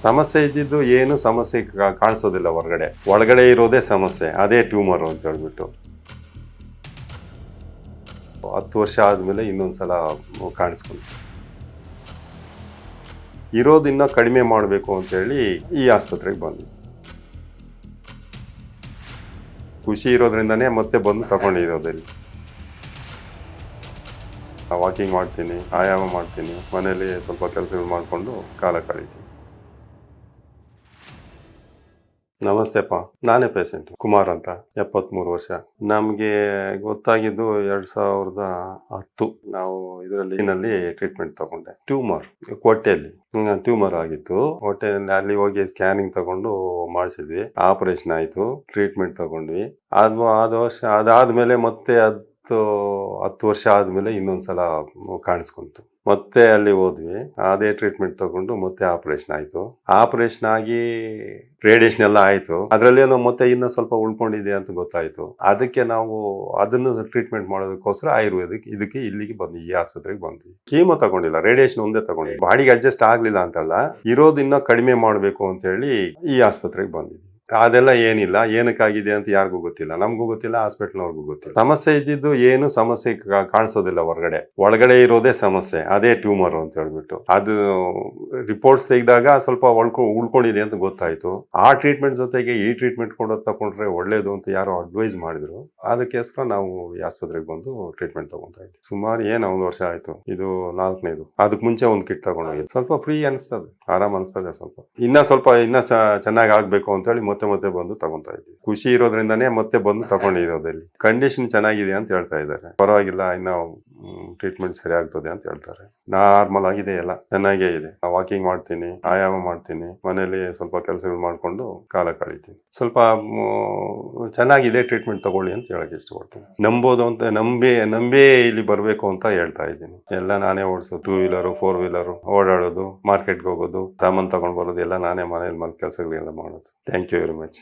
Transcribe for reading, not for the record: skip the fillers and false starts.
ಸಮಸ್ಯೆ ಇದ್ದಿದ್ದು ಏನು ಸಮಸ್ಯೆ ಕಾಣಿಸೋದಿಲ್ಲ ಹೊರಗಡೆ, ಒಳಗಡೆ ಇರೋದೇ ಸಮಸ್ಯೆ, ಅದೇ ಟ್ಯೂಮರ್ ಅಂತ ಹೇಳ್ಬಿಟ್ಟು 10 ವರ್ಷ ಆದಮೇಲೆ ಇನ್ನೊಂದ್ಸಲ ಕಾಣಿಸ್ಕೊಂಡು ಇರೋದಿನ್ನ ಕಡಿಮೆ ಮಾಡಬೇಕು ಅಂತೇಳಿ ಈ ಆಸ್ಪತ್ರೆಗೆ ಬಂದ್ವಿ. ಖುಷಿ ಇರೋದ್ರಿಂದನೇ ಮತ್ತೆ ಬಂದು ತಗೊಂಡಿರೋದಲ್ಲಿ. ವಾಕಿಂಗ್ ಮಾಡ್ತೀನಿ, ಆಯಾಮ ಮಾಡ್ತೀನಿ, ಮನೇಲಿ ಸ್ವಲ್ಪ ಕೆಲಸಗಳು ಮಾಡಿಕೊಂಡು ಕಾಲ ಕಳೀತೀನಿ. ನಮಸ್ತೆಪ್ಪ, ನಾನೇ ಪೇಷಂಟ್ ಕುಮಾರ್ ಅಂತ, 73 ವರ್ಷ. ನಮಗೆ ಗೊತ್ತಾಗಿದ್ದು 2010. ನಾವು ಇದರಲ್ಲಿ ಟ್ರೀಟ್ಮೆಂಟ್ ತಗೊಂಡೆ. ಟ್ಯೂಮರ್ ಹೊಟ್ಟೆಯಲ್ಲಿ ಟ್ಯೂಮರ್ ಆಗಿತ್ತು. ಹೊಟ್ಟೆಯಲ್ಲಿ ಅಲ್ಲಿ ಹೋಗಿ ಸ್ಕ್ಯಾನಿಂಗ್ ತಗೊಂಡು ಮಾಡಿಸಿದ್ವಿ. ಆಪರೇಷನ್ ಆಯಿತು, ಟ್ರೀಟ್ಮೆಂಟ್ ತಗೊಂಡ್ವಿ. ಅದಾದ್ಮೇಲೆ ಮತ್ತೆ 10 ವರ್ಷ ಆದಮೇಲೆ ಇನ್ನೊಂದ್ಸಲ ಕಾಣಿಸ್ಕೊಂತು. ಮತ್ತೆ ಅಲ್ಲಿ ಹೋದ್ವಿ, ಅದೇ ಟ್ರೀಟ್ಮೆಂಟ್ ತಗೊಂಡು ಮತ್ತೆ ಆಪರೇಷನ್ ಆಯಿತು. ಆಪರೇಷನ್ ಆಗಿ ರೇಡಿಯೇಷನ್ ಎಲ್ಲ ಆಯಿತು. ಅದರಲ್ಲೇನೋ ಮತ್ತೆ ಇನ್ನೂ ಸ್ವಲ್ಪ ಉಳ್ಕೊಂಡಿದೆ ಅಂತ ಗೊತ್ತಾಯಿತು. ಅದಕ್ಕೆ ನಾವು ಅದನ್ನು ಟ್ರೀಟ್ಮೆಂಟ್ ಮಾಡೋದಕ್ಕೋಸ್ಕರ ಆಯುರ್ವೇದಿಕ್ ಇಲ್ಲಿಗೆ ಬಂದ್ವಿ, ಈ ಆಸ್ಪತ್ರೆಗೆ ಬಂದ್ವಿ. ಕೀಮೋ ತಗೊಂಡಿಲ್ಲ, ರೇಡಿಯೇಷನ್ ಒಂದೇ ತಗೊಂಡಿದ್ವಿ. ಬಾಡಿಗೆ ಅಡ್ಜಸ್ಟ್ ಆಗ್ಲಿಲ್ಲ ಅಂತಲ್ಲ, ಇರೋದಿನ್ನ ಕಡಿಮೆ ಮಾಡಬೇಕು ಅಂತ ಹೇಳಿ ಈ ಆಸ್ಪತ್ರೆಗೆ ಬಂದ್ವಿ. ಅದೆಲ್ಲ ಏನಿಲ್ಲ, ಏನಕ್ಕಾಗಿದೆ ಅಂತ ಯಾರಿಗೂ ಗೊತ್ತಿಲ್ಲ, ನಮಗೂ ಗೊತ್ತಿಲ್ಲ, ಹಾಸ್ಪಿಟಲ್ನವ್ರಿಗೂ ಗೊತ್ತಿಲ್ಲ. ಸಮಸ್ಯೆ ಇದ್ದಿದ್ದು ಏನು ಸಮಸ್ಯೆ ಕಾಣಿಸೋದಿಲ್ಲ ಹೊರಗಡೆ, ಒಳಗಡೆ ಇರೋದೇ ಸಮಸ್ಯೆ, ಅದೇ ಟ್ಯೂಮರ್ ಅಂತ ಹೇಳ್ಬಿಟ್ಟು. ಅದು ರಿಪೋರ್ಟ್ಸ್ ತೆಗೆದಾಗ ಸ್ವಲ್ಪ ಉಳ್ಕೊಂಡಿದೆ ಅಂತ ಗೊತ್ತಾಯ್ತು. ಆ ಟ್ರೀಟ್ಮೆಂಟ್ ಜೊತೆಗೆ ಈ ಟ್ರೀಟ್ಮೆಂಟ್ ತಗೊಂಡ್ರೆ ಒಳ್ಳೇದು ಅಂತ ಯಾರೋ ಅಡ್ವೈಸ್ ಮಾಡಿದ್ರು. ಅದಕ್ಕೋಸ್ಕರ ನಾವು ಈ ಆಸ್ಪತ್ರೆಗೆ ಬಂದು ಟ್ರೀಟ್ಮೆಂಟ್ ತಗೊಂತಾ ಇದ್ವಿ. ಸುಮಾರು 1 ವರ್ಷ ಆಯ್ತು, ಇದು 4ನೇದು. ಅದಕ್ಕೆ ಮುಂಚೆ ಒಂದು ಕಿಟ್ ತಗೊಂಡೋಗಿದ್ದು. ಸ್ವಲ್ಪ ಫ್ರೀ ಅನಿಸ್ತದೆ, ಆರಾಮ್ ಅನಿಸ್ತದೆ. ಸ್ವಲ್ಪ ಚೆನ್ನಾಗಿ ಆಗ್ಬೇಕು ಅಂತ ಹೇಳಿ ಮತ್ತೆ ಬಂದು ತಗೊಂತಾ ಇದ್ವಿ. ಖುಷಿ ಇರೋದ್ರಿಂದನೇ ಮತ್ತೆ ಬಂದು ತಗೊಂಡಿರೋದಲ್ಲಿ. ಕಂಡೀಷನ್ ಚೆನ್ನಾಗಿದೆ ಅಂತ ಹೇಳ್ತಾ ಇದ್ದಾರೆ. ಪರವಾಗಿಲ್ಲ, ಇನ್ನ ಟ್ರೀಟ್ಮೆಂಟ್ ಸರಿ ಆಗ್ತದೆ ಅಂತ ಹೇಳ್ತಾರೆ. ನಾರ್ಮಲ್ ಆಗಿದೆ, ಎಲ್ಲ ಚೆನ್ನಾಗೇ ಇದೆ. ವಾಕಿಂಗ್ ಮಾಡ್ತೀನಿ, ಆಯಾಮ ಮಾಡ್ತೀನಿ, ಮನೇಲಿ ಸ್ವಲ್ಪ ಕೆಲಸಗಳು ಮಾಡ್ಕೊಂಡು ಕಾಲ ಕಳೀತೀನಿ. ಸ್ವಲ್ಪ ಚೆನ್ನಾಗಿದೆ, ಟ್ರೀಟ್ಮೆಂಟ್ ತಗೊಳ್ಳಿ ಅಂತ ಹೇಳಕ್ ಇಷ್ಟಪಡ್ತೀನಿ. ನಂಬೋದು ಅಂತ ನಂಬಿ ಇಲ್ಲಿ ಬರಬೇಕು ಅಂತ ಹೇಳ್ತಾ ಇದ್ದೀನಿ. ಎಲ್ಲ ನಾನೇ ಓಡಿಸೋದು, 2 ವೀಲರು 4 ವೀಲರು ಓಡಾಡೋದು, ಮಾರ್ಕೆಟ್ಗೆ ಹೋಗೋದು, ಸಾಮಾನು ತಗೊಂಡು ಬರೋದು ಎಲ್ಲ ನಾನೇ, ಮನೇಲಿ ಕೆಲಸಗಳೆಲ್ಲ ಮಾಡೋದು. Thank you very much.